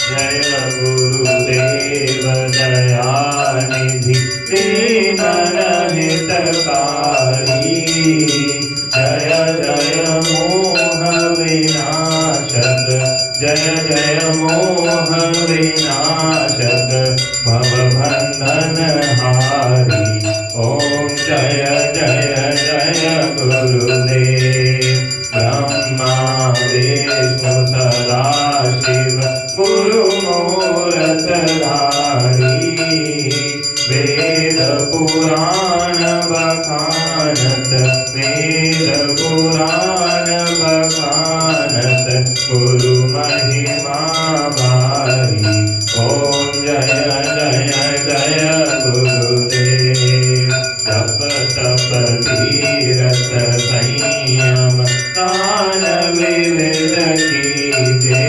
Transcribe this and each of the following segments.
जय गुरुदेव दयानिधि दीन हितकारी। जय जय मोह विनाशक, जय जय मोह विनाशक, भवबंधन हारी। ओम जय जय जय गुरुदेव। ब्रह्मा विष्णु सदा शिव गुरु मूरत धारी। वेद पुराण बखानत, वेद पुराण बखानत, गुरु महिमा भारी। ओम जय जय जय गुरुदेव। जप तप तीरथ संयम दान विविध कीजे।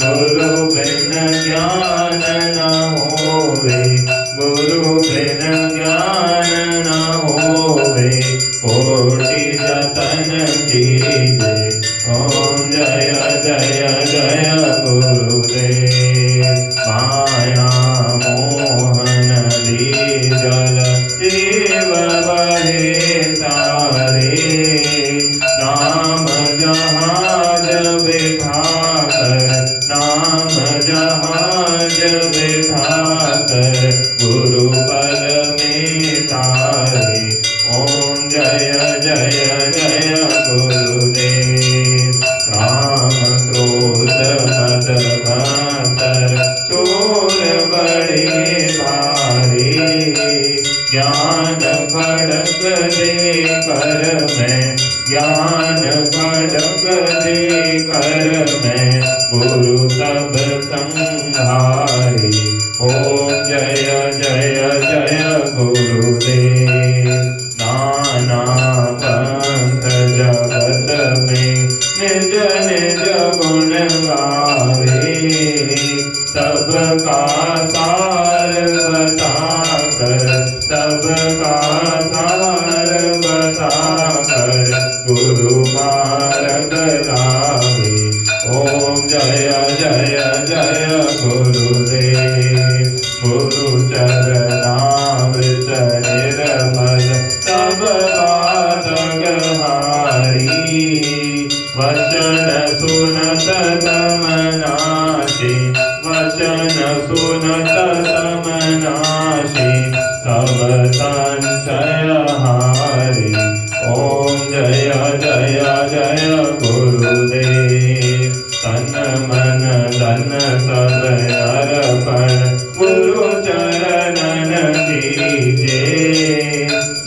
गुरु बिन ज्ञान न होवे, गुरु बिन ज्ञान न होवे, कोटि जतन कीजे। ओम जय जय जय गुरुदेव। माया मोहन दीजल जीव बहे तारे। नाम जहाज बिठाकर, नाम जहाज बिठाकर, गुरु पद में तारे। ओम जय जय जय गुरुदेव। काम क्रोध मद मत्सर चोर बड़े भारी। ज्ञान खड़क दे कर मैं, ज्ञान खड़क दे कर मैं, गुरु तब संहारी। ओम जय जय जय गुरुदेव। नाना पंथ जगत में निज निज गुण गावे। सबका सार बताकर, सबका सार बताकर, गुरु मार्ग लावे। ओम जय जय जय गुरुदेव। गुरु चरणामृत निर्मल सब बात गहारी। वचन सुनत तम नाशे, वचन सुनत तम नाशे, सब संशय हारी। ओम जय जय जय गुरुदेव। तन मन धन सब अर्पण गुरु चरणन कीजे।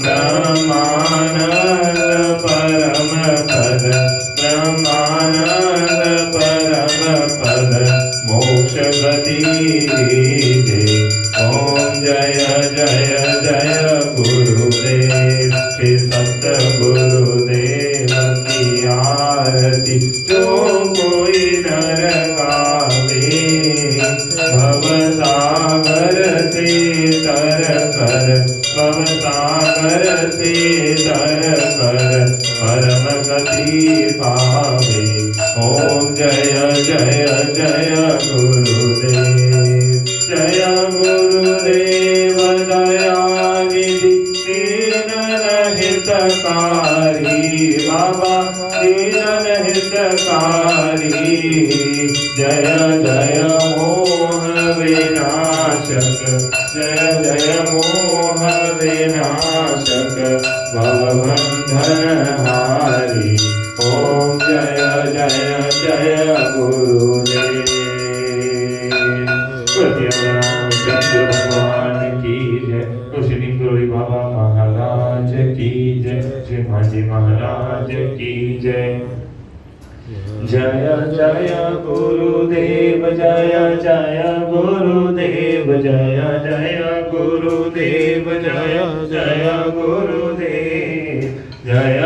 ब्रह्मानंद परम पद, ब्रह्मानंद परम पद, मोक्ष गति दीजे। ओम जय जय जय गुरुदेव। श्री सतगुरुदेव की आरती जो कोई नर गावे। भवसागर से तर कर, भवसागर से तर कर, परम गति पावे। ओम जय जय जय गुरुदेव। जय गुरुदेव दयानिधि दीन हितकारी। बाबा दीन हितकारी। जय जय मोह विनाशक, जय जय मोह विनाशक, भवबंधन हारी। ओम जय जय जय गुरुदेव। भगवान की जय। कुशनी गुरु बाबा महाराज की जय। श्री मांझी महाराज की जय। जय जय गुरुदेव, जय जय गुरुदेव, जय जय गुरुदेव, जय जय गुरुदेव। जय